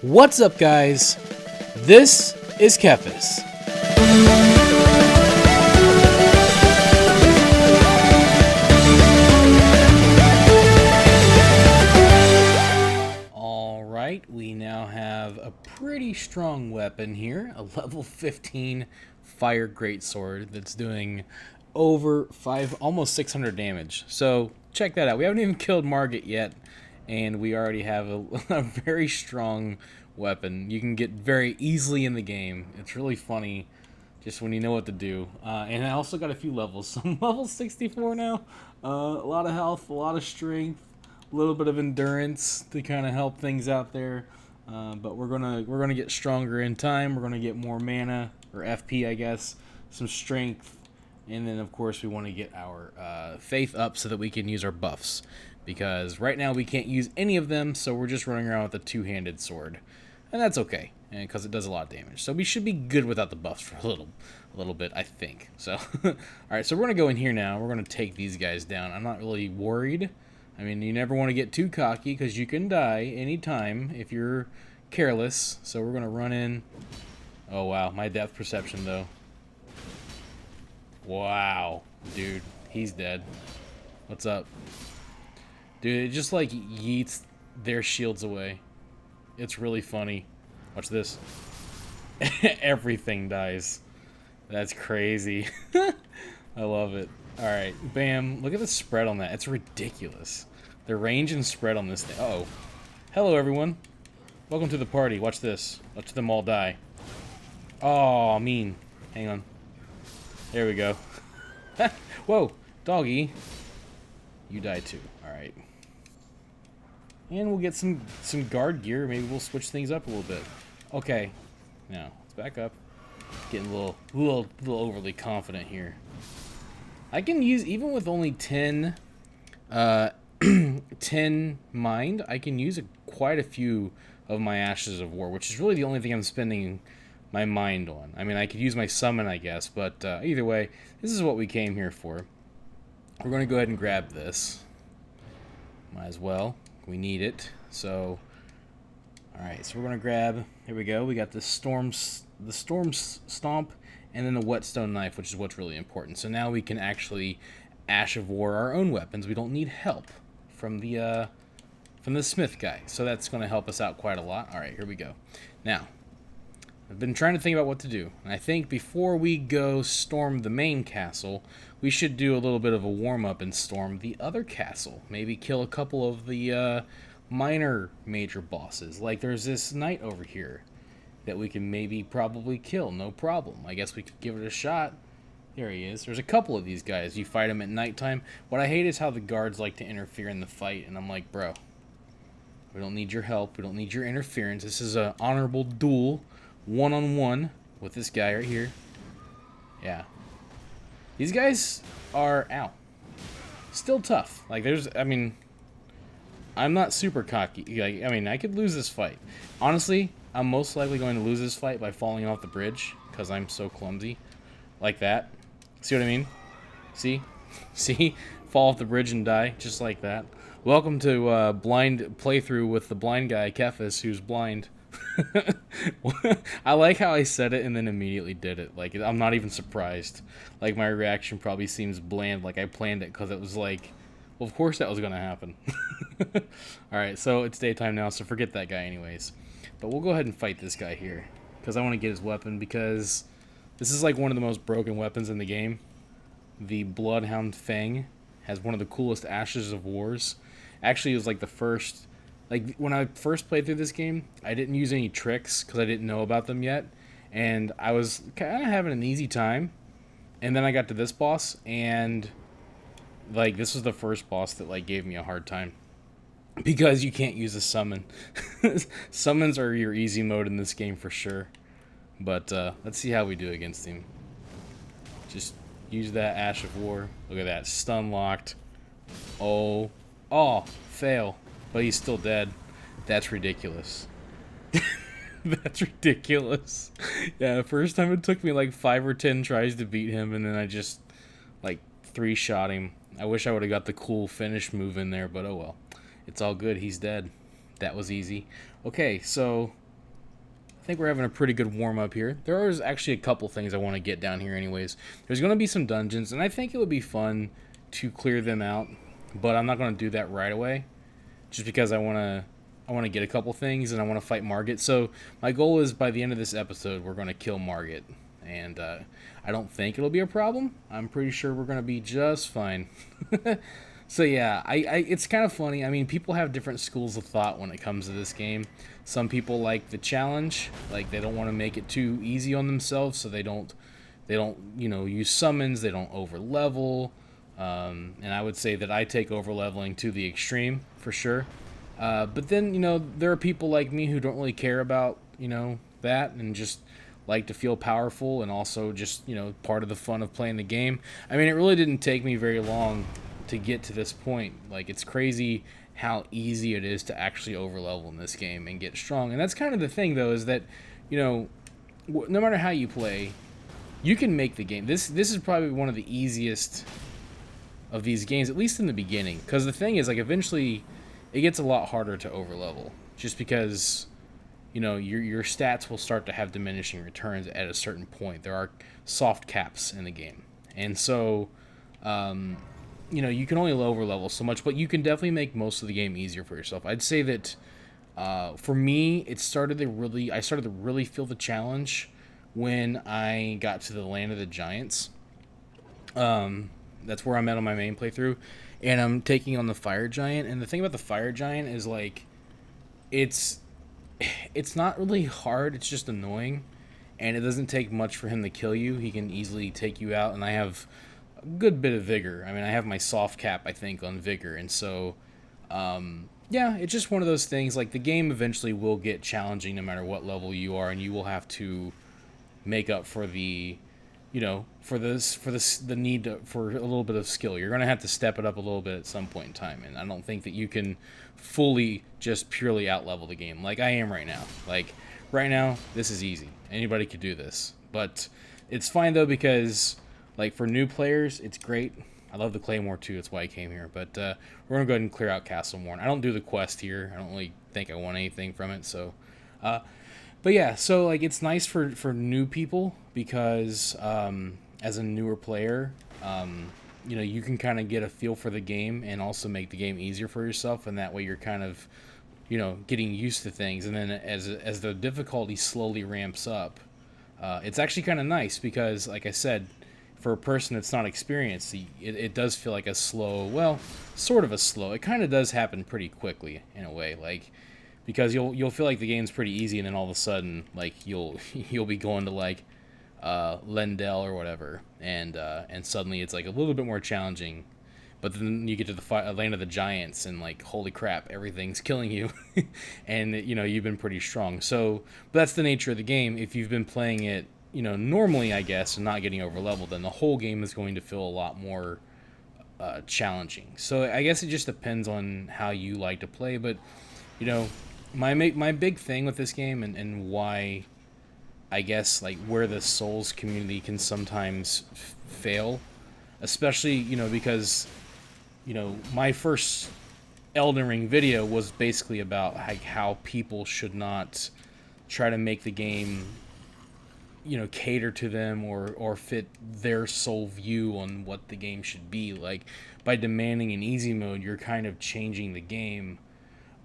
What's up, guys? This is Kephas. Alright, we now have a pretty strong weapon here, a level 15 fire greatsword that's doing over almost 600 damage. So check that out. We haven't even killed Margit yet, and we already have a very strong weapon. You can get very easily in the game. It's really funny just when you know what to do. And I also got a few levels. So I'm level 64 now. A lot of health, a lot of strength, a little bit of endurance to kind of help things out there. But we're gonna get stronger in time. We're gonna get more mana, or FP, I guess, some strength, and then of course we want to get our faith up so that we can use our buffs. Because right now we can't use any of them, so we're just running around with a two-handed sword, and that's okay, because it does a lot of damage. So we should be good without the buffs for a little bit, I think. So, all right, so we're gonna go in here now. We're gonna take these guys down. I'm not really worried. I mean, you never want to get too cocky because you can die anytime if you're careless. So we're gonna run in. Oh wow, my depth perception though. Wow, dude, he's dead. What's up? Dude, it just like yeets their shields away. It's really funny. Watch this. Everything dies. That's crazy. I love it. Alright, bam. Look at the spread on that. It's ridiculous. The range and spread on this thing. Uh-oh. Hello, everyone. Welcome to the party. Watch this. Watch them all die. Oh, mean. Hang on. There we go. Whoa, doggy. You die too. Alright. And we'll get some guard gear. Maybe we'll switch things up a little bit. Okay. Now, let's back up. Getting a little overly confident here. I can use, even with only 10 mind, I can use quite a few of my Ashes of War, which is really the only thing I'm spending my mind on. I mean, I could use my summon, I guess, but either way, this is what we came here for. We're going to go ahead and grab this. Might as well. We need it. So, alright, so we're going to grab, here we go, we got the Storm Stomp, and then the Whetstone Knife, which is what's really important. So now we can actually Ash of War our own weapons. We don't need help from the Smith guy. So that's going to help us out quite a lot. Alright, here we go. Now, I've been trying to think about what to do. And I think before we go storm the main castle, we should do a little bit of a warm-up and storm the other castle. Maybe kill a couple of the minor major bosses. Like there's this knight over here that we can maybe probably kill. No problem. I guess we could give it a shot. There he is. There's a couple of these guys. You fight them at nighttime. What I hate is how the guards like to interfere in the fight. And I'm like, bro, we don't need your help. We don't need your interference. This is an honorable duel. One-on-one with this guy right here. Yeah. These guys are, ow, still tough. Like, I mean, I'm not super cocky. Like, I mean, I could lose this fight. Honestly, I'm most likely going to lose this fight by falling off the bridge because I'm so clumsy. Like that. See what I mean? See? See? Fall off the bridge and die just like that. Welcome to blind playthrough with the blind guy, Kephas, who's blind. I like how I said it and then immediately did it. Like, I'm not even surprised. Like, my reaction probably seems bland, like I planned it, because it was like, well, of course that was going to happen. Alright, so it's daytime now, so forget that guy anyways. But we'll go ahead and fight this guy here, because I want to get his weapon, because this is like one of the most broken weapons in the game. The Bloodhound Fang has one of the coolest Ashes of Wars. Actually, it was like the first... Like, when I first played through this game, I didn't use any tricks because I didn't know about them yet. And I was kind of having an easy time. And then I got to this boss, and, like, this was the first boss that, like, gave me a hard time. Because you can't use a summon. Summons are your easy mode in this game for sure. But, let's see how we do against him. Just use that Ash of War. Look at that. Stun locked. Oh, fail. But he's still dead. That's ridiculous. That's ridiculous. Yeah, the first time it took me like 5 or 10 tries to beat him, and then I just, like, 3-shot him. I wish I would have got the cool finish move in there, but oh well. It's all good. He's dead. That was easy. Okay, so I think we're having a pretty good warm-up here. There is actually a couple things I want to get down here anyways. There's going to be some dungeons, and I think it would be fun to clear them out, but I'm not going to do that right away, just because I want to get a couple things, and I want to fight Margit. So my goal is by the end of this episode, we're going to kill Margit, and I don't think it'll be a problem. I'm pretty sure we're going to be just fine. So yeah, it's kind of funny. I mean, people have different schools of thought when it comes to this game. Some people like the challenge, like they don't want to make it too easy on themselves, so they don't use summons. They don't over level, and I would say that I take over leveling to the extreme for sure. But then there are people like me who don't really care about that and just like to feel powerful, and also just part of the fun of playing the game. I mean, it really didn't take me very long to get to this point. Like, it's crazy how easy it is to actually overlevel in this game and get strong. And that's kind of the thing, though, is that no matter how you play, you can make the game. This is probably one of the easiest of these games, at least in the beginning, because the thing is, like, eventually it gets a lot harder to overlevel, just because your stats will start to have diminishing returns at a certain point. There are soft caps in the game, and so you can only lower level so much, but you can definitely make most of the game easier for yourself. I'd say that for me, I started to really feel the challenge when I got to the Land of the Giants. That's where I'm at on my main playthrough, and I'm taking on the Fire Giant. And the thing about the Fire Giant is, like, it's not really hard. It's just annoying, and it doesn't take much for him to kill you. He can easily take you out, and I have a good bit of vigor. I mean, I have my soft cap, I think, on vigor, and so yeah, it's just one of those things. Like, the game eventually will get challenging no matter what level you are, and you will have to make up for the the need for a little bit of skill. You're going to have to step it up a little bit at some point in time, and I don't think that you can fully just purely out level the game like I am right now. Like, right now, this is easy. Anybody could do this, but it's fine though, because like for new players, it's great. I love the Claymore too. That's why I came here. But we're gonna go ahead and clear out Castle Morn. I don't do the quest here. I don't really think I want anything from it. So, but yeah. So like, it's nice for new people, because as a newer player, you can kind of get a feel for the game and also make the game easier for yourself. And that way, you're kind of getting used to things. And then as the difficulty slowly ramps up, it's actually kind of nice, because like I said, for a person that's not experienced, it does feel like a slow, well, sort of a slow. It kind of does happen pretty quickly in a way, like, because you'll feel like the game's pretty easy, and then all of a sudden, like, you'll be going to like Lendell or whatever, and suddenly it's like a little bit more challenging. But then you get to the Land of the Giants, and like, holy crap, everything's killing you, and you've been pretty strong. So, but that's the nature of the game. If you've been playing it normally, I guess, and not getting over leveled, then the whole game is going to feel a lot more challenging. So I guess it just depends on how you like to play. But my big thing with this game, and why I guess like where the Souls community can sometimes fail, especially because my first Elden Ring video was basically about like how people should not try to make the game cater to them or fit their sole view on what the game should be. Like, by demanding an easy mode, you're kind of changing the game.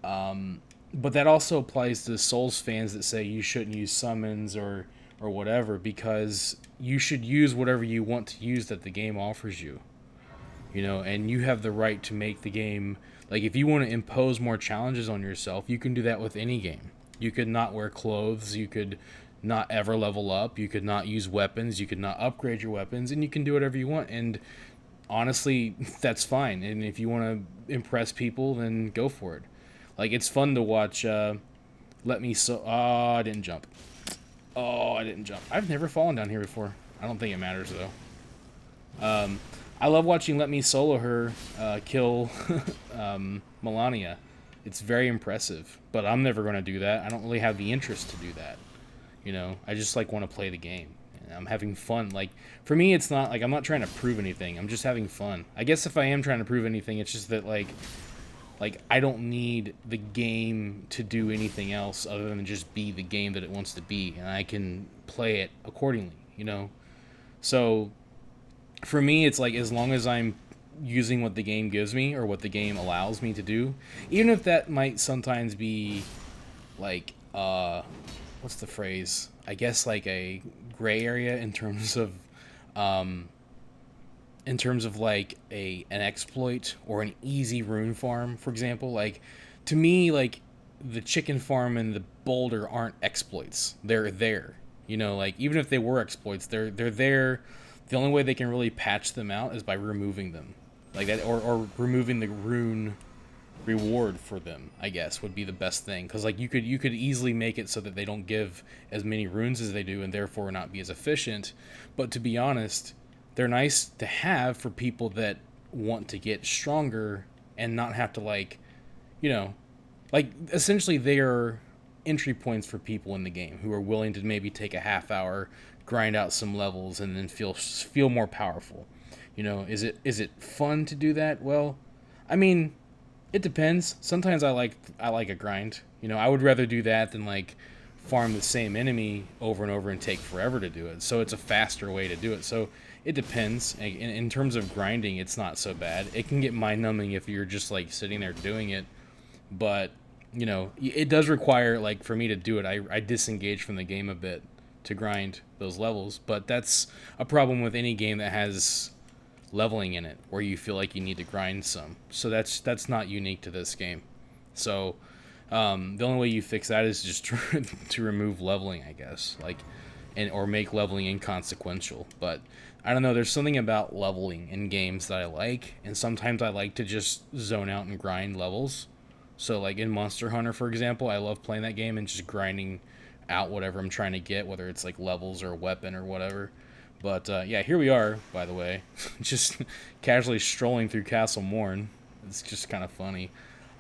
But that also applies to Souls fans that say you shouldn't use summons or whatever, because you should use whatever you want to use that the game offers you. And you have the right to make the game, like, if you want to impose more challenges on yourself, you can do that with any game. You could not wear clothes, you could not ever level up, you could not use weapons, you could not upgrade your weapons, and you can do whatever you want. And honestly, that's fine. And if you want to impress people, then go for it. Like, it's fun to watch I didn't jump. I've never fallen down here before. I don't think it matters though. I love watching Let Me Solo Her kill Melania. It's very impressive, but I'm never going to do that. I don't really have the interest to do that. I just like want to play the game. And I'm having fun. Like, for me, it's not like I'm not trying to prove anything. I'm just having fun. I guess if I am trying to prove anything, it's just that, like, like I don't need the game to do anything else other than just be the game that it wants to be, and I can play it accordingly, you know. So for me, it's like as long as I'm using what the game gives me or what the game allows me to do, even if that might sometimes be like what's the phrase? I guess like a gray area um in terms of like an exploit or an easy rune farm, for example. Like to me, like the chicken farm and the boulder aren't exploits. They're there. You know, like even if they were exploits, they're there. The only way they can really patch them out is by removing them. Like that, or removing the rune reward for them, I guess, would be the best thing, because like you could easily make it so that they don't give as many runes as they do and therefore not be as efficient. But to be honest, they're nice to have for people that want to get stronger and not have to, like, you know, like essentially they are entry points for people in the game who are willing to maybe take a half hour, grind out some levels, and then feel more powerful. You know, is it fun to do that? Well, I mean, it depends. Sometimes I like a grind. You know, I would rather do that than like farm the same enemy over and over and take forever to do it. So it's a faster way to do it. So it depends. In terms of grinding, it's not so bad. It can get mind numbing if you're just like sitting there doing it, but you know, it does require, like, for me to do it, I disengage from the game a bit to grind those levels. But that's a problem with any game that has leveling in it, where you feel like you need to grind some. So that's not unique to this game. So the only way you fix that is just to remove leveling, I guess, like, and or make leveling inconsequential. But I don't know. There's something about leveling in games that I like, and sometimes I like to just zone out and grind levels. So like in Monster Hunter, for example, I love playing that game and just grinding out whatever I'm trying to get, whether it's like levels or a weapon or whatever. But yeah, here we are, by the way, just casually strolling through Castle Morn. It's just kind of funny.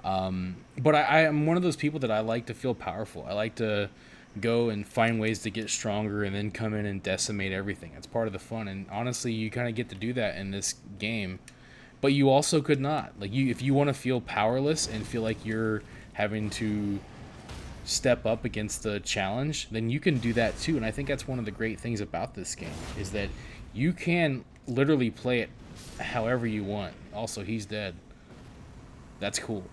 But I am one of those people that I like to feel powerful. I like to go and find ways to get stronger and then come in and decimate everything. It's part of the fun. And honestly, you kind of get to do that in this game. But you also could not. Like, if you want to feel powerless and feel like you're having to step up against the challenge, then you can do that too. And I think that's one of the great things about this game, is that you can literally play it however you want. Also, he's dead. That's cool.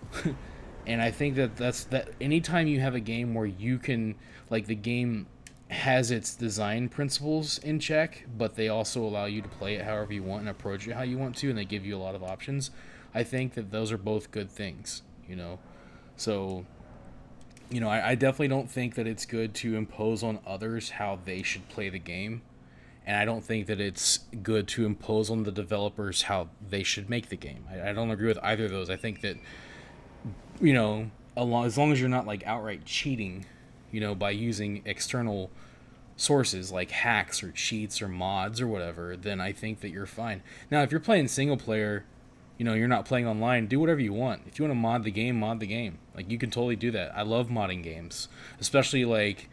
And I think that anytime you have a game where you can, like, the game has its design principles in check, but they also allow you to play it however you want and approach it how you want to, and they give you a lot of options, I think that those are both good things, you know? So, you know, I definitely don't think that it's good to impose on others how they should play the game. And I don't think that it's good to impose on the developers how they should make the game. I don't agree with either of those. I think that, you know, as long as you're not like outright cheating, you know, by using external sources like hacks or cheats or mods or whatever, then I think that you're fine. Now, if you're playing single player, you know, you're not playing online, do whatever you want. If you want to mod the game, mod the game. Like, you can totally do that. I love modding games, especially like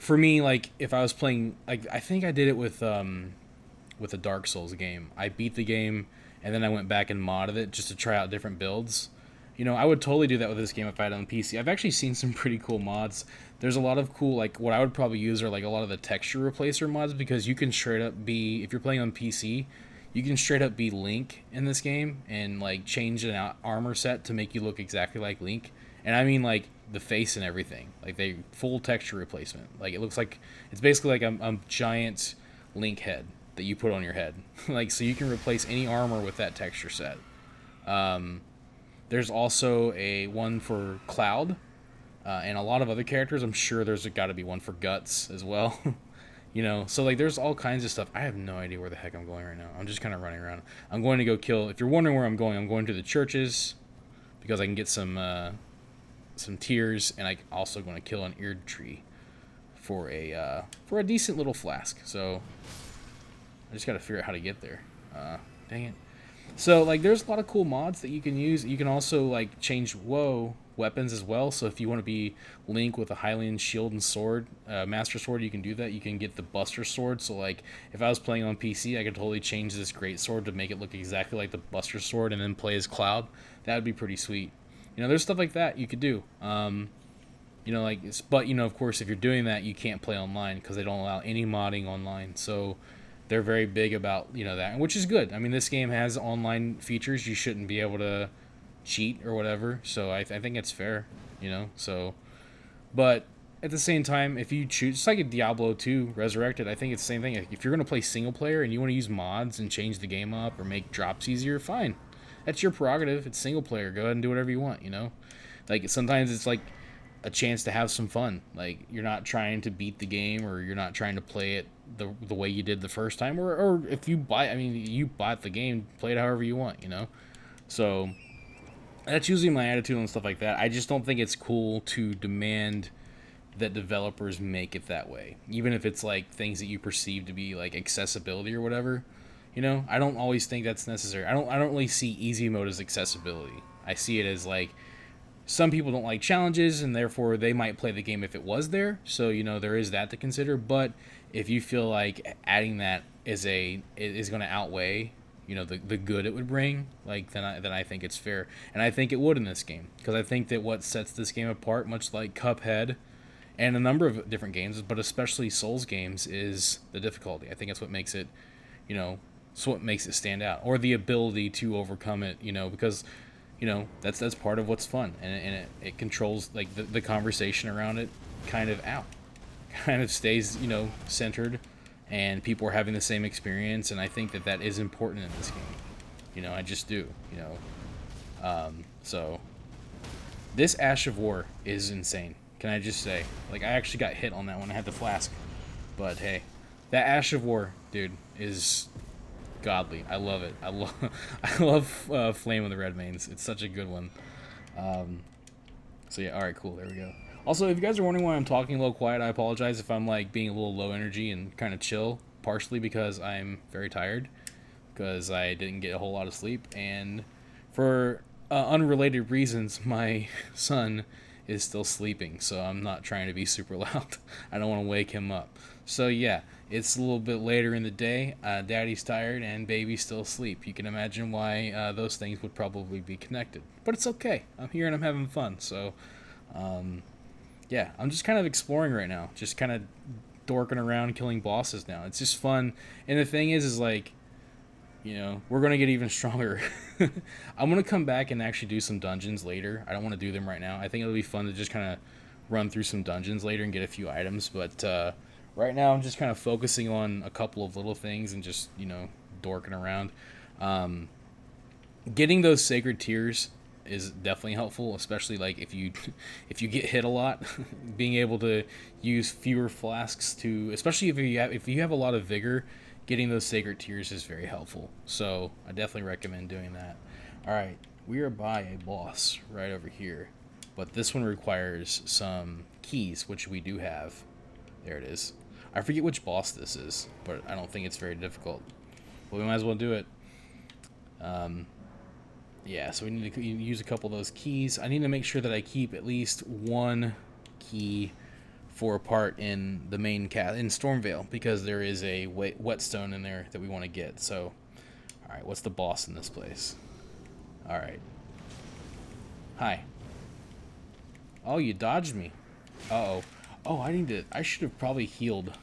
for me, like if I was playing, like I think I did it with a Dark Souls game. I beat the game and then I went back and modded it just to try out different builds. You know, I would totally do that with this game if I had it on PC. I've actually seen some pretty cool mods. There's a lot of cool, like, what I would probably use are like a lot of the texture replacer mods, because you can straight up be, if you're playing on PC, you can straight up be Link in this game and like change an armor set to make you look exactly like Link. And I mean like the face and everything, like they full texture replacement. Like it looks like it's basically like a giant Link head that you put on your head. Like, so you can replace any armor with that texture set. There's also a one for Cloud, and a lot of other characters. I'm sure there's got to be one for Guts as well. You know, so like there's all kinds of stuff. I have no idea where the heck I'm going right now. I'm just kind of running around. I'm going to go kill. If you're wondering where I'm going to the churches because I can get some tears, and I'm also going to kill an eared tree for a decent little flask. So I just got to figure out how to get there. Dang it. So, like, there's a lot of cool mods that you can use. You can also, like, change weapons as well. So if you want to be Link with a Hylian shield and sword, Master Sword, you can do that. You can get the Buster Sword. So, like, if I was playing on PC, I could totally change this great sword to make it look exactly like the Buster Sword and then play as Cloud. That would be pretty sweet. You know, there's stuff like that you could do. You know, like, but you know, of course, if you're doing that, you can't play online because they don't allow any modding online. So they're very big about, you know, that, which is good. I mean, this game has online features. You shouldn't be able to cheat or whatever. So I think it's fair, you know. So, but at the same time, if you choose, it's like a Diablo 2 Resurrected. I think it's the same thing. If you're gonna play single player and you want to use mods and change the game up or make drops easier, fine. That's your prerogative. It's single player. Go ahead and do whatever you want. You know, like sometimes it's like a chance to have some fun. Like you're not trying to beat the game or you're not trying to play it the way you did the first time. Or if you buy, I mean, you bought the game, play it however you want. You know, so that's usually my attitude on stuff like that. I just don't think it's cool to demand that developers make it that way, even if it's like things that you perceive to be like accessibility or whatever. You know, I don't always think that's necessary. I don't really see easy mode as accessibility. I see it as like some people don't like challenges and therefore they might play the game if it was there. So, you know, there is that to consider, but if you feel like adding that is going to outweigh, you know, the good it would bring, like then I think it's fair. And I think it would in this game, because I think that what sets this game apart, much like Cuphead and a number of different games, but especially Souls games, is the difficulty. I think that's what makes it, you know, it's what makes it stand out, or the ability to overcome it, you know, because, you know, that's part of what's fun, and it controls like the conversation around it kind of stays, you know, centered, and people are having the same experience, and I think that is important in this game. You know, I just do, you know. So this Ash of War is insane. Can I just say, like, I actually got hit on that one. I had the flask, but hey, that Ash of War, dude, is godly. I love it. I love Flame of the Red Mains. It's such a good one. So yeah, all right, cool. There we go. Also, if you guys are wondering why I'm talking a little quiet, I apologize if I'm like being a little low energy and kind of chill. Partially because I'm very tired, because I didn't get a whole lot of sleep, and for unrelated reasons, my son is still sleeping, so I'm not trying to be super loud. I don't want to wake him up. So yeah, it's a little bit later in the day. Daddy's tired and baby's still asleep. You can imagine why those things would probably be connected. But it's okay. I'm here and I'm having fun. So yeah, I'm just kind of exploring right now. Just kind of dorking around killing bosses now. It's just fun. And the thing is like, you know, we're going to get even stronger. I'm going to come back and actually do some dungeons later. I don't want to do them right now. I think it'll be fun to just kind of run through some dungeons later and get a few items. But right now I'm just kind of focusing on a couple of little things and just, you know, dorking around. Getting those sacred tears is definitely helpful, especially like if you get hit a lot. Being able to use fewer flasks to, especially if you have a lot of vigor, getting those sacred tears is very helpful. So I definitely recommend doing that. All right, we are by a boss right over here, but this one requires some keys, which we do have. There it is. I forget which boss this is, but I don't think it's very difficult. But we might as well do it. Yeah, so we need to use a couple of those keys. I need to make sure that I keep at least one key for a part in the main in Stormvale, because there is a whetstone in there that we want to get. So, all right, what's the boss in this place? All right. Hi. Oh, you dodged me. Uh-oh. Oh, I should have probably healed.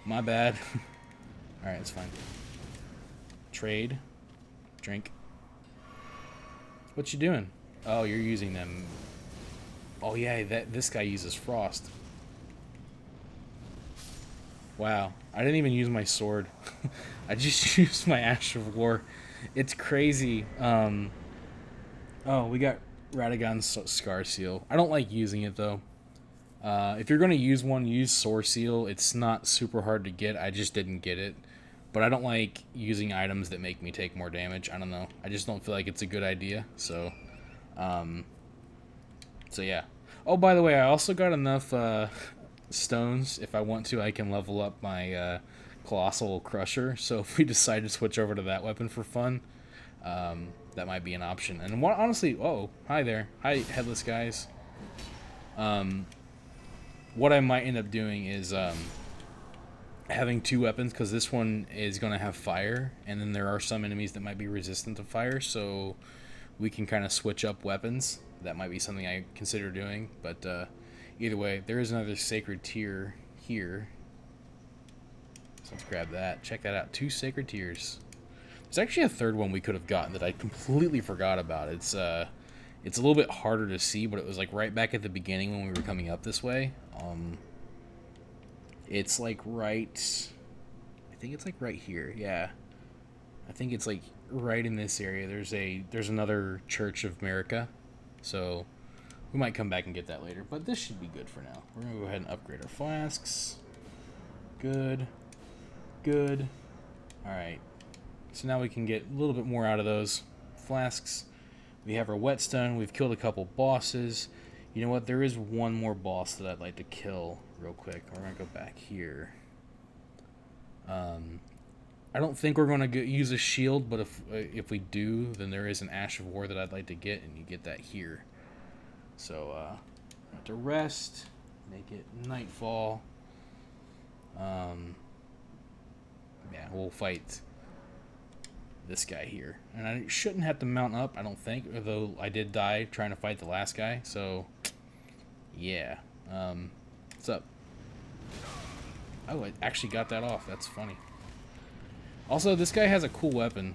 My bad. All right, it's fine. Trade. Drink. What you doing? Oh, you're using them. Oh yeah, this guy uses frost. Wow, I didn't even use my sword. I just used my Ash of War. It's crazy. Oh, we got Radagon's Scar Seal. I don't like using it though. If you're gonna use one, use Sword Seal. It's not super hard to get. I just didn't get it. But I don't like using items that make me take more damage. I don't know. I just don't feel like it's a good idea. So yeah. Oh, by the way, I also got enough stones. If I want to, I can level up my Colossal Crusher. So if we decide to switch over to that weapon for fun, that might be an option. And honestly, oh, hi there. Hi, Headless guys. What I might end up doing is having two weapons, because this one is going to have fire, and then there are some enemies that might be resistant to fire, so we can kind of switch up weapons. That might be something I consider doing, but either way, there is another sacred tear here. So let's grab that. Check that out. 2 sacred tears. There's actually a third one we could have gotten that I completely forgot about. It's a little bit harder to see, but it was like right back at the beginning when we were coming up this way. It's like right... I think it's like right here. Yeah. I think it's like right in this area. There's another Church of America. So we might come back and get that later, but this should be good for now. We're going to go ahead and upgrade our flasks. Good. Good. Alright. So now we can get a little bit more out of those flasks. We have our whetstone. We've killed a couple bosses. You know what? There is one more boss that I'd like to kill real quick. We're going to go back here. I don't think we're going to use a shield, but if we do, then there is an Ash of War that I'd like to get, and you get that here. So, have to rest, make it nightfall. Yeah, we'll fight this guy here. And I shouldn't have to mount up, I don't think, although I did die trying to fight the last guy, so, yeah. What's up? Oh, I actually got that off. That's funny. Also, this guy has a cool weapon.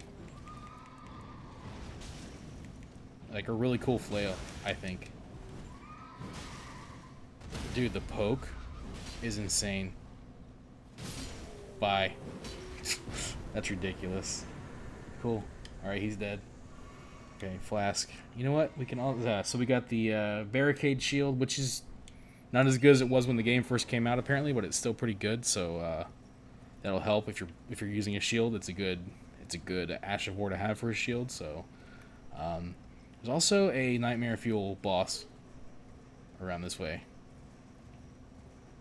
Like a really cool flail, I think. Dude, the poke is insane. Bye. That's ridiculous. Cool. Alright, he's dead. Okay, flask. You know what? We can all... so we got the Barricade Shield, which is not as good as it was when the game first came out, apparently, but it's still pretty good, so... that'll help if you're using a shield. It's a good Ash of War to have for a shield. So there's also a Nightmare Fuel boss around this way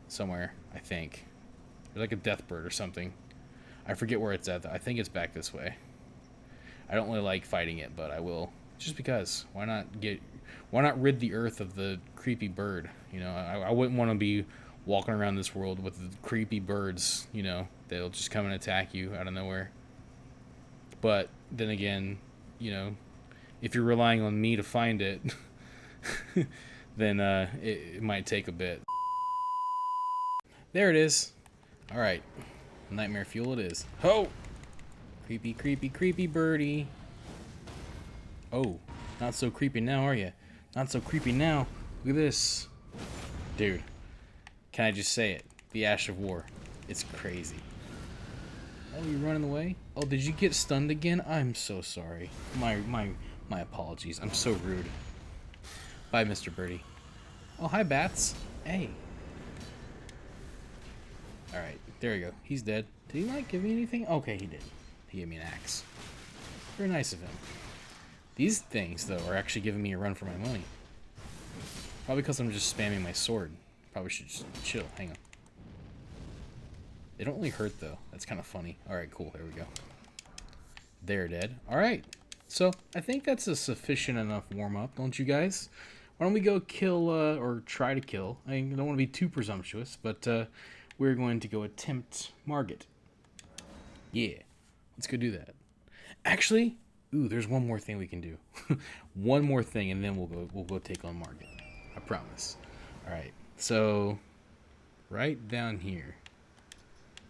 somewhere. I think there's like a death bird or something. I forget where it's at though. I think it's back this way. I don't really like fighting it, but I will just because. Why not rid the earth of the creepy bird? You know, I wouldn't want to be walking around this world with the creepy birds, you know, they'll just come and attack you out of nowhere. But then again, you know, if you're relying on me to find it, then it might take a bit. There it is. All right, Nightmare Fuel it is. Ho! Creepy, creepy, creepy birdie. Oh, not so creepy now, are you? Not so creepy now. Look at this. Dude. Can I just say it? The Ash of War. It's crazy. Oh, you're running away? Oh, did you get stunned again? I'm so sorry. My apologies. I'm so rude. Bye, Mr. Birdie. Oh, hi, bats. Hey. Alright, there we go. He's dead. Did he not give me anything? Okay, he did. He gave me an axe. Very nice of him. These things, though, are actually giving me a run for my money. Probably because I'm just spamming my sword. Probably should just chill. Hang on. They don't really hurt, though. That's kind of funny. Alright, cool. There we go. They're dead. Alright. So, I think that's a sufficient enough warm-up, don't you guys? Why don't we go kill, or try to kill. I don't want to be too presumptuous, but we're going to go attempt Margit. Yeah. Let's go do that. Actually, ooh, there's one more thing we can do. One more thing, and then we'll go take on Margit. I promise. Alright. So, right down here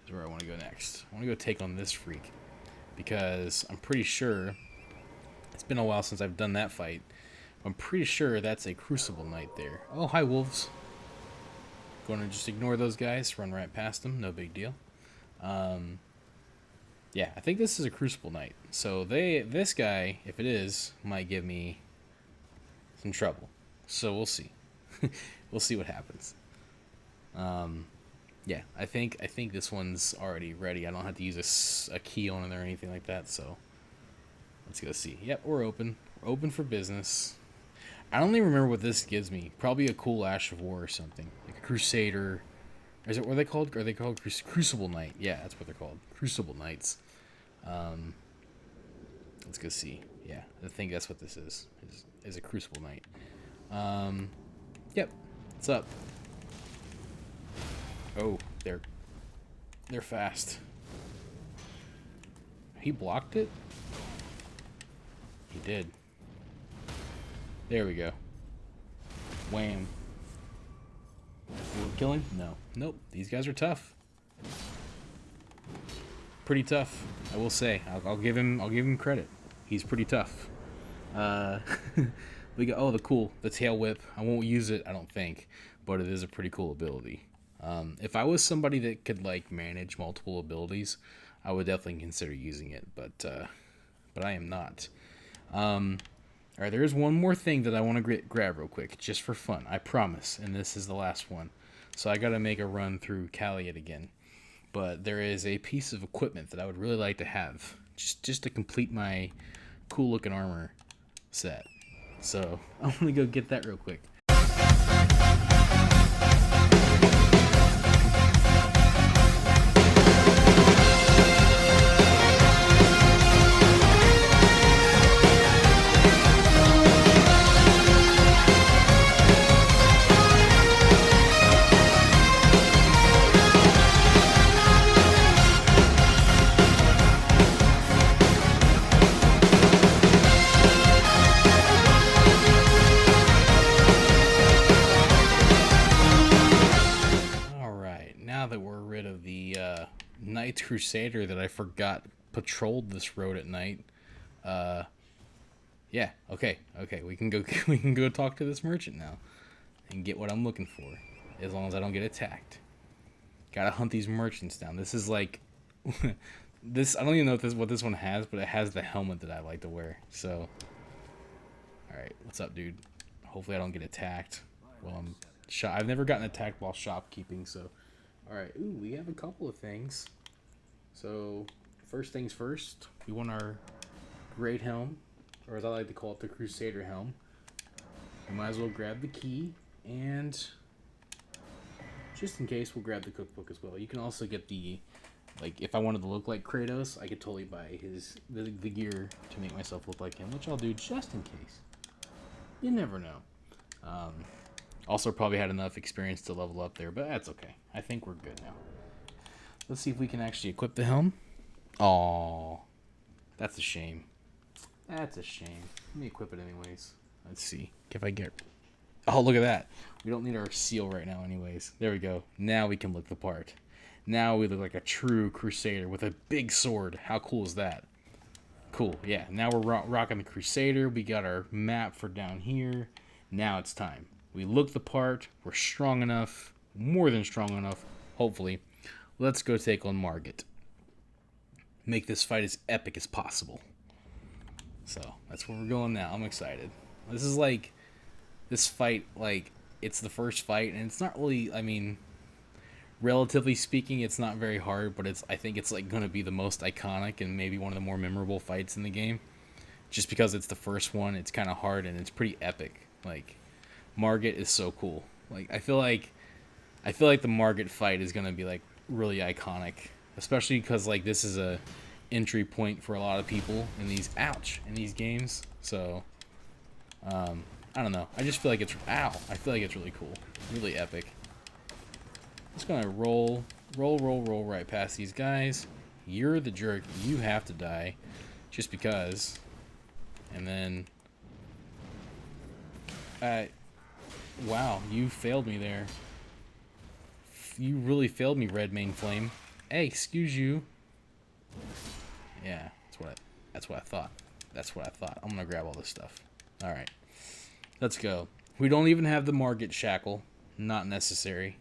is where I want to go next. I want to go take on this freak. Because I'm pretty sure, it's been a while since I've done that fight. I'm pretty sure that's a Crucible Knight there. Oh, hi wolves. Going to just ignore those guys, run right past them, no big deal. Yeah, I think this is a Crucible Knight. So this guy, if it is, might give me some trouble. So we'll see. We'll see what happens. Yeah, I think this one's already ready. I don't have to use a key on it or anything like that, so let's go see. Yep, we're open. We're open for business. I don't even remember what this gives me. Probably a cool Ash of War or something. Like a Crusader. Is it what are they called? Are they called Crucible Knight? Yeah, that's what they're called. Crucible Knights. Let's go see. Yeah, I think that's what this is a Crucible Knight. Yep. What's up? Oh, they're fast. He blocked it? He did. There we go. Wham. Will it kill him? No. Nope. These guys are tough. Pretty tough, I will say. I'll give him credit. He's pretty tough. We got the tail whip. I won't use it, I don't think, but it is a pretty cool ability. If I was somebody that could like manage multiple abilities, I would definitely consider using it, but I am not. All right, there is one more thing that I want to grab real quick, just for fun. I promise, and this is the last one. So I got to make a run through Caliot again. But there is a piece of equipment that I would really like to have, just to complete my cool looking armor set. So I'm gonna go get that real quick. Night Crusader that I forgot patrolled this road at night. Yeah, okay, we can go talk to this merchant now and get what I'm looking for, as long as I don't get attacked. Gotta hunt these merchants down. This is like this. I don't even know what this one has, but it has the helmet that I like to wear. So, all right, what's up, dude? Hopefully I don't get attacked while I'm I've never gotten attacked while shopkeeping, so. Alright, ooh, we have a couple of things. So, first things first, we want our great helm, or as I like to call it, the Crusader helm. We might as well grab the key, and just in case, we'll grab the cookbook as well. You can also get the, like, if I wanted to look like Kratos, I could totally buy the gear to make myself look like him, which I'll do just in case. You never know. Also probably had enough experience to level up there, but that's okay. I think we're good now. Let's see if we can actually equip the helm. Aww. That's a shame. That's a shame. Let me equip it anyways. Let's see if I get... Oh, look at that. We don't need our seal right now anyways. There we go. Now we can look the part. Now we look like a true Crusader with a big sword. How cool is that? Cool, yeah. Now we're rocking the Crusader. We got our map for down here. Now it's time. We look the part. We're strong enough. More than strong enough, hopefully. Let's go take on Margit. Make this fight as epic as possible. So, that's where we're going now. I'm excited. This is like... This fight, like, it's the first fight, and it's not really... I mean, relatively speaking, it's not very hard, but I think it's, like, going to be the most iconic and maybe one of the more memorable fights in the game. Just because it's the first one, it's kind of hard, and it's pretty epic. Like... Margit is so cool. Like I feel like the Margit fight is gonna be like really iconic, especially because like this is a entry point for a lot of people in these games. So I don't know. I just feel like it's I feel like it's really cool, really epic. Just gonna roll right past these guys. You're the jerk. You have to die, just because. And then wow, you failed me there. You really failed me, Red Main Flame. Hey, excuse you. Yeah, that's what I thought. That's what I thought. I'm gonna grab all this stuff. Alright. Let's go. We don't even have the Margit shackle. Not necessary.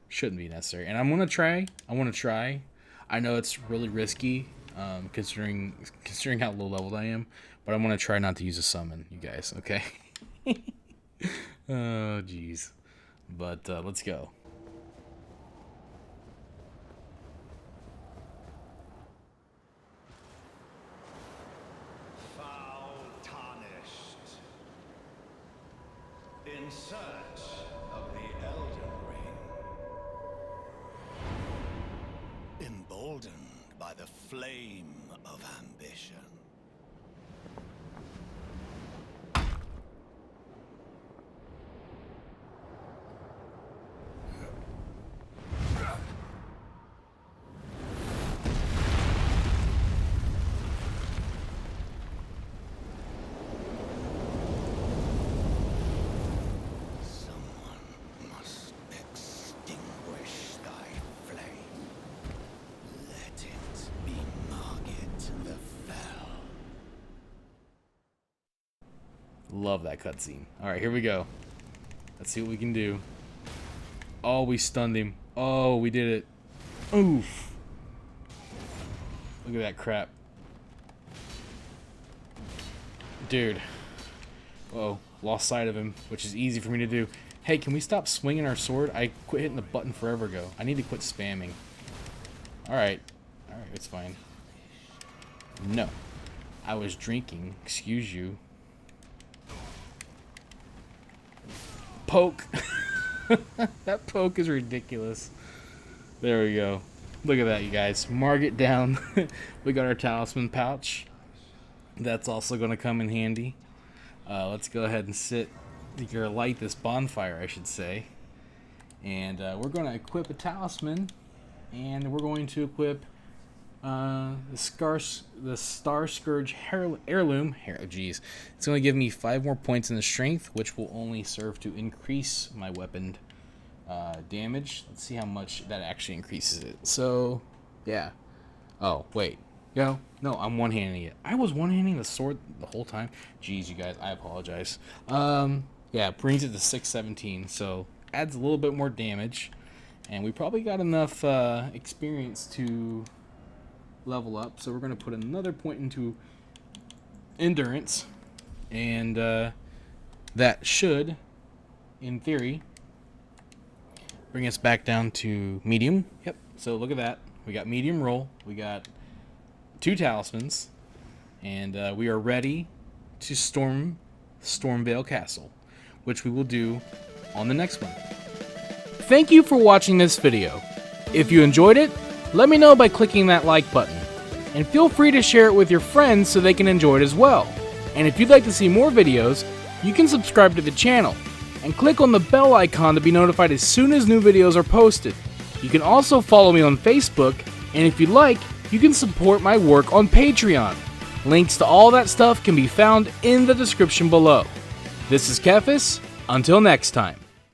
Shouldn't be necessary. And I'm gonna try. I know it's really risky, considering how low leveled I am, but I'm gonna try not to use a summon, you guys, okay? Oh, jeez. But let's go. Foul tarnished. In search of the Elden Ring. Emboldened by the flame of ambition. Love that cutscene. Alright, here we go. Let's see what we can do. Oh, we stunned him. Oh, we did it. Oof. Look at that crap. Dude. Uh-oh, lost sight of him, which is easy for me to do. Hey, can we stop swinging our sword? I quit hitting the button forever ago. I need to quit spamming. Alright. Alright, it's fine. No. I was drinking. Excuse you. Poke. That poke is ridiculous. There we go. Look at that, you guys. Mark it down. We got our talisman pouch. That's also going to come in handy. Let's go ahead and sit. Or light this bonfire, I should say. And we're going to equip a talisman. And we're going to equip the Star Scourge Heirloom. Jeez. It's going to give me 5 more points in the strength, which will only serve to increase my weapon damage. Let's see how much that actually increases it. So, yeah. Oh, wait. No, I'm one-handing it. I was one-handing the sword the whole time. Jeez, you guys, I apologize. Yeah, it brings it to 617, so adds a little bit more damage. And we probably got enough experience to level up, so we're going to put another point into endurance. And that should, in theory, bring us back down to medium. Yep, so look at that. We got medium roll. We got 2 talismans. And we are ready to storm Stormvale Castle, which we will do on the next one. Thank you for watching this video. If you enjoyed it, let me know by clicking that like button. And feel free to share it with your friends so they can enjoy it as well. And if you'd like to see more videos, you can subscribe to the channel and click on the bell icon to be notified as soon as new videos are posted. You can also follow me on Facebook, and if you'd like, you can support my work on Patreon. Links to all that stuff can be found in the description below. This is Kephas. Until next time.